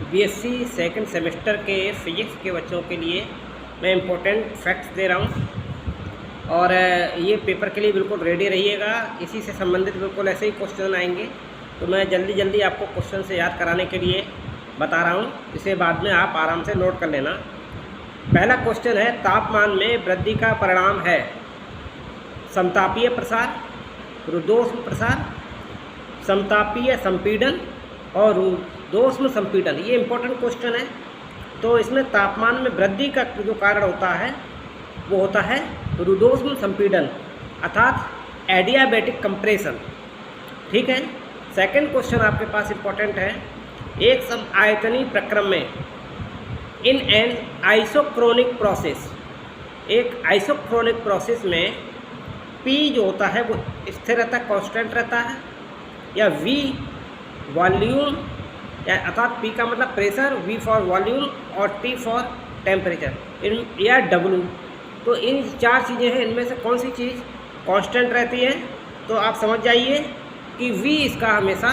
BSc second semester के physics के बच्चों के लिए मैं इम्पोर्टेंट फैक्ट्स दे रहा हूँ और ये पेपर के लिए बिल्कुल रेडी रहिएगा। इसी से संबंधित बिल्कुल ऐसे ही क्वेश्चन आएंगे, तो मैं जल्दी जल्दी आपको क्वेश्चन से याद कराने के लिए बता रहा हूँ। इसे बाद में आप आराम से नोट कर लेना। पहला क्वेश्चन है, तापमान में वृद्धि का परिणाम है समतापीय प्रसार, रुद्धोष्म प्रसार, समतापीय संपीड़न और रुद्धोष्म संपीड़न। ये इंपॉर्टेंट क्वेश्चन है। तो इसमें तापमान में वृद्धि का जो कारण होता है वो होता है रुद्धोष्म संपीड़न अर्थात एडियाबैटिक कंप्रेशन। ठीक है। सेकंड क्वेश्चन आपके पास इंपॉर्टेंट है, एक समआयतनी प्रक्रम में इन एन आइसोक्रोनिक प्रोसेस, एक आइसोक्रोनिक प्रोसेस में P जो होता है वो स्थिर रहता है, कांस्टेंट रहता है, या V वॉल्यूम अर्थात P का मतलब प्रेशर, V फॉर वॉल्यूम और T फॉर टेम्परेचर, या W। तो इन चार चीज़ें हैं, इनमें से कौन सी चीज़ कांस्टेंट रहती है? तो आप समझ जाइए कि V इसका हमेशा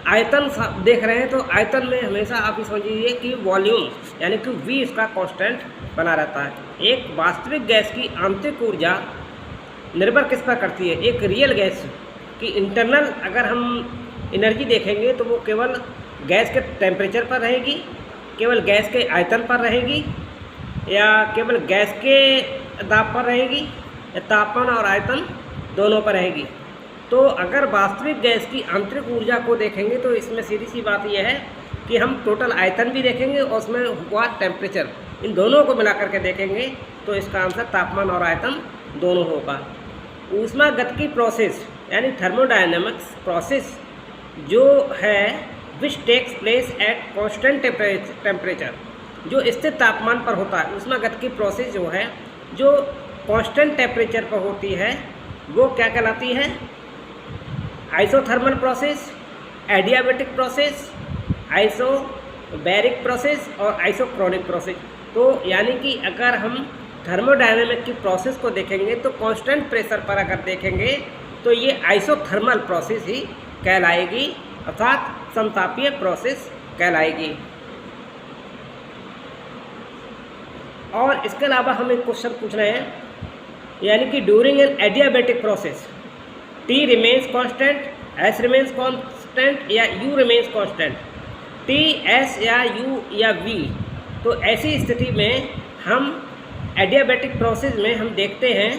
आयतन देख रहे हैं, तो आयतन में हमेशा आप ये समझिए कि वॉल्यूम यानी कि V इसका कांस्टेंट बना रहता है। एक वास्तविक गैस की आंतरिक ऊर्जा निर्भर किस पर करती है? एक रियल गैस की इंटरनल अगर हम एनर्जी देखेंगे तो वो केवल गैस के टेम्परेचर पर रहेगी, केवल गैस के आयतन पर रहेगी, या केवल गैस के दाब पर रहेगी, या तापमान और आयतन दोनों पर रहेगी। तो अगर वास्तविक गैस की आंतरिक ऊर्जा को देखेंगे तो इसमें सीधी सी बात यह है कि हम टोटल आयतन भी देखेंगे और उसमें हुआ टेम्परेचर, इन दोनों को मिला करके देखेंगे तो इसका आंसर तापमान और आयतन दोनों होगा। ऊष्मागतिकी प्रोसेस यानी थर्मोडायनेमिक्स प्रोसेस जो है which takes place at constant temperature, जो स्थिर तापमान पर होता है। ऊष्मागतिकी प्रोसेस जो है जो कांस्टेंट टेम्परेचर पर होती है वो क्या कहलाती है? Isothermal process, adiabatic process, isobaric process और आइसोक्रोनिक प्रोसेस। तो यानी कि अगर हम थर्मोडायनेमिक की प्रोसेस को देखेंगे तो कांस्टेंट प्रेशर पर अगर देखेंगे तो ये आइसोथर्मल प्रोसेस ही कहलाएगी अर्थात समतापीय प्रोसेस कहलाएगी। और इसके अलावा हम एक क्वेश्चन पूछ रहे हैं, यानी कि during an adiabatic process T remains constant, S remains constant या U remains constant. T, S या U या V। तो ऐसी स्थिति में हम एडियाबैटिक प्रोसेस में हम देखते हैं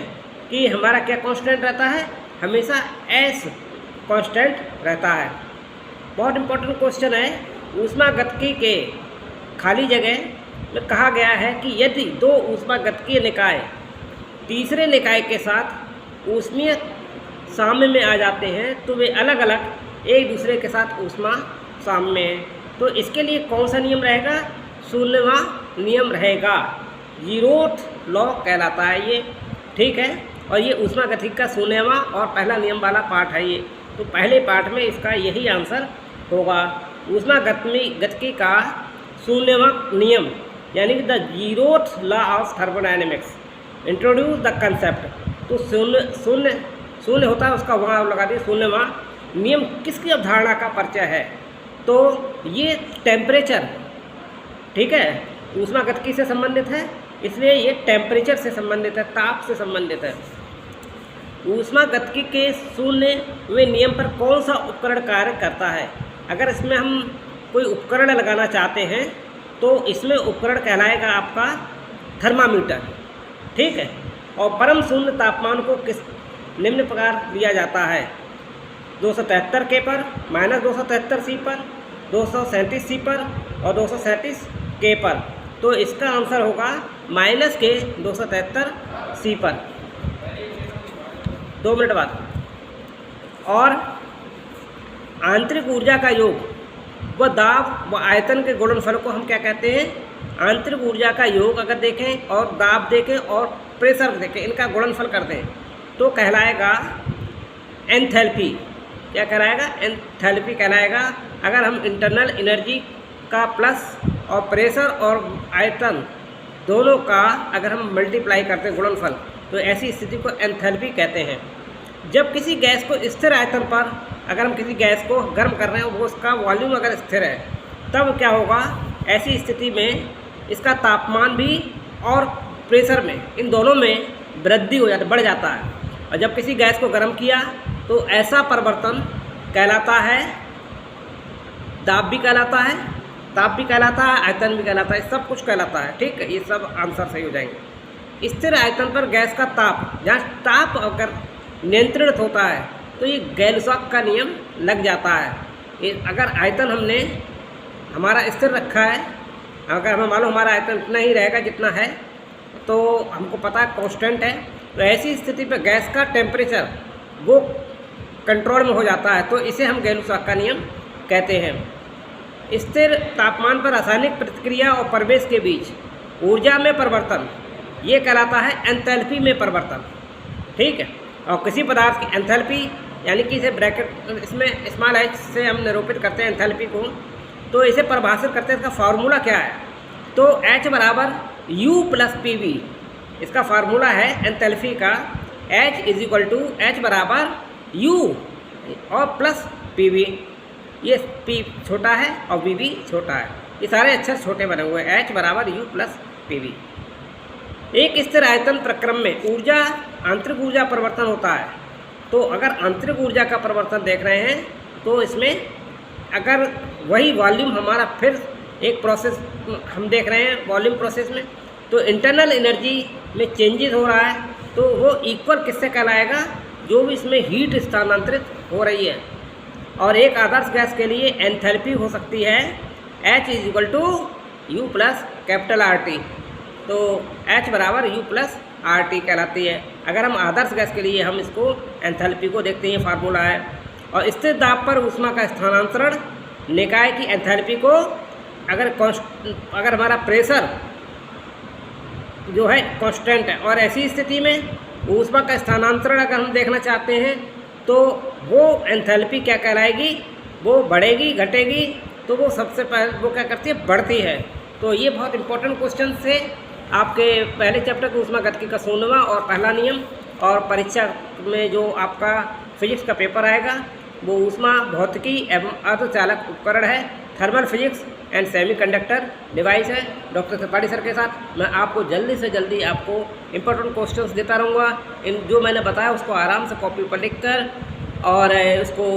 कि हमारा क्या कांस्टेंट रहता है? हमेशा S कांस्टेंट रहता है। बहुत इंपॉर्टेंट क्वेश्चन है। ऊष्मागतिकी के खाली जगह में कहा गया है कि यदि दो ऊष्मागतिकीय निकाय तीसरे निकाय के साथ ऊष्मीय साम्य में आ जाते हैं तो वे अलग अलग एक दूसरे के साथ ऊष्मा साम्य हैं। तो इसके लिए कौन सा नियम रहेगा? शून्यवां नियम रहेगा, जीरोथ लॉ कहलाता है ये। ठीक है। और ये ऊष्मागतिकी का शून्यवां और पहला नियम वाला पार्ट है ये। तो पहले पार्ट में इसका यही आंसर होगा। ऊष्मागतिकी का शून्यवां नियम यानी कि the zeroth law of thermodynamics introduce the concept. तो शून्य होता है, उसका वहाँ लगा दिए शून्यवां नियम किसकी अवधारणा का परिचय है? तो ये टेम्परेचर, ठीक है, ऊष्मागतिकी से संबंधित है, इसलिए ये टेम्परेचर से संबंधित है, ताप से संबंधित है। ऊष्मागतिकी के शून्यवें नियम पर कौन सा उपकरण कार्य करता है? अगर इसमें हम कोई उपकरण लगाना चाहते हैं तो इसमें उपकरण कहलाएगा आपका थर्मामीटर। ठीक है। और परम शून्य तापमान को किस निम्न प्रकार दिया जाता है? 273 K पर, -273 C पर, 237 C पर और 237 K पर। तो इसका आंसर होगा -K 273 C पर। 2 मिनट बाद। और आंतरिक ऊर्जा का योग व दाब व आयतन के गुणनफल को हम क्या कहते हैं? आंतरिक ऊर्जा का योग अगर देखें और दाब देखें और प्रेशर देखें, इनका गुणनफल कर दें तो कहलाएगा एंथैल्पी। क्या कहलाएगा? एंथैल्पी कहलाएगा। अगर हम इंटरनल एनर्जी का प्लस और प्रेशर और आयतन दोनों का अगर हम मल्टीप्लाई करते हैं गुणनफल, तो ऐसी स्थिति को एंथैल्पी कहते हैं। जब किसी गैस को स्थिर आयतन पर अगर हम किसी गैस को गर्म कर रहे हैं वो उसका वॉल्यूम अगर स्थिर है तब क्या होगा, ऐसी स्थिति में इसका तापमान भी और प्रेशर में, इन दोनों में वृद्धि हो जाती, बढ़ जाता है। और जब किसी गैस को गर्म किया तो ऐसा परिवर्तन कहलाता है, दाब भी कहलाता है, ताप भी कहलाता है, आयतन भी कहलाता है, सब कुछ कहलाता है। ठीक है, ये सब आंसर सही हो जाएंगे। स्थिर आयतन पर गैस का ताप, जहाँ ताप अगर नियंत्रित होता है तो ये गैल्सॉक का नियम लग जाता है। अगर आयतन हमने हमारा स्थिर रखा है, अगर हमें मालूम हमारा आयतन इतना ही रहेगा जितना है, तो हमको पता है कांस्टेंट है, तो ऐसी स्थिति पर गैस का टेम्परेचर वो कंट्रोल में हो जाता है, तो इसे हम गैल्सॉक का नियम कहते हैं। स्थिर तापमान पर रासायनिक प्रतिक्रिया और परिवेश के बीच ऊर्जा में परिवर्तन, ये कहलाता है एंथैल्पी में परिवर्तन। ठीक है, और किसी पदार्थ की एंथैल्पी यानी कि इसे ब्रैकेट इसमें स्मॉल h से हम निरूपित करते हैं एंथैल्पी को, तो इसे परिभाषित करते हैं। इसका फार्मूला क्या है, तो H बराबर U प्लस PV, इसका फार्मूला है एंथैल्पी का। H बराबर U और प्लस PV, ये P छोटा है और PV छोटा है, ये सारे अक्षर छोटे बने हुए हैं। H बराबर U प्लस PV। एक स्थिर आयतन प्रक्रम में ऊर्जा, आंतरिक ऊर्जा परिवर्तन होता है। तो अगर आंतरिक ऊर्जा का परिवर्तन देख रहे हैं तो इसमें अगर वही वॉल्यूम हमारा फिर एक प्रोसेस हम देख रहे हैं वॉल्यूम प्रोसेस में, तो इंटरनल एनर्जी में चेंजेस हो रहा है, तो वो इक्वल किससे कहलाएगा, जो भी इसमें हीट स्थानांतरित हो रही है। और एक आदर्श गैस के लिए एंथैल्पी हो सकती है H U plus capital RT, तो H बराबर U प्लस RT कहलाती है। अगर हम आदर्श गैस के लिए हम इसको एंथैल्पी को देखते हैं, फार्मूला है। और स्थिर दाब पर ऊष्मा का स्थानांतरण निकाय की एंथैल्पी को, अगर हमारा प्रेशर जो है कांस्टेंट है और ऐसी स्थिति में ऊष्मा का स्थानांतरण अगर हम देखना चाहते हैं तो वो एंथैल्पी क्या कहलाएगी, वो बढ़ेगी घटेगी, तो वो सबसे पहले वो क्या करती है, बढ़ती है। तो ये बहुत इंपॉर्टेंट क्वेश्चन से आपके पहले चैप्टर के ऊष्मागतिकी का 16वां और पहला नियम, और परीक्षा में जो आपका फिजिक्स का पेपर आएगा वो ऊष्मा भौतिकी एवं अर्धचालक उपकरण है, thermal physics and semiconductor device है। डॉक्टर त्रिपाठी सर के साथ मैं आपको जल्दी से जल्दी आपको इंपॉर्टेंट क्वेश्चंस देता रहूँगा। इन जो मैंने बताया उसको आराम से कॉपी पर लिख कर और उसको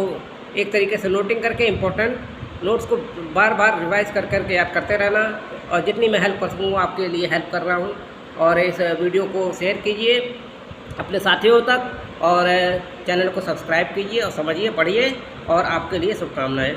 एक तरीके से नोटिंग करके इंपॉर्टेंट नोट्स को बार बार रिवाइज कर करके याद करते रहना, और जितनी मैं हेल्प कर सकूँ आपके लिए हेल्प कर रहा हूँ। और इस वीडियो को शेयर कीजिए अपने साथियों तक, और चैनल को सब्सक्राइब कीजिए और समझिए, पढ़िए, और आपके लिए शुभकामनाएँ।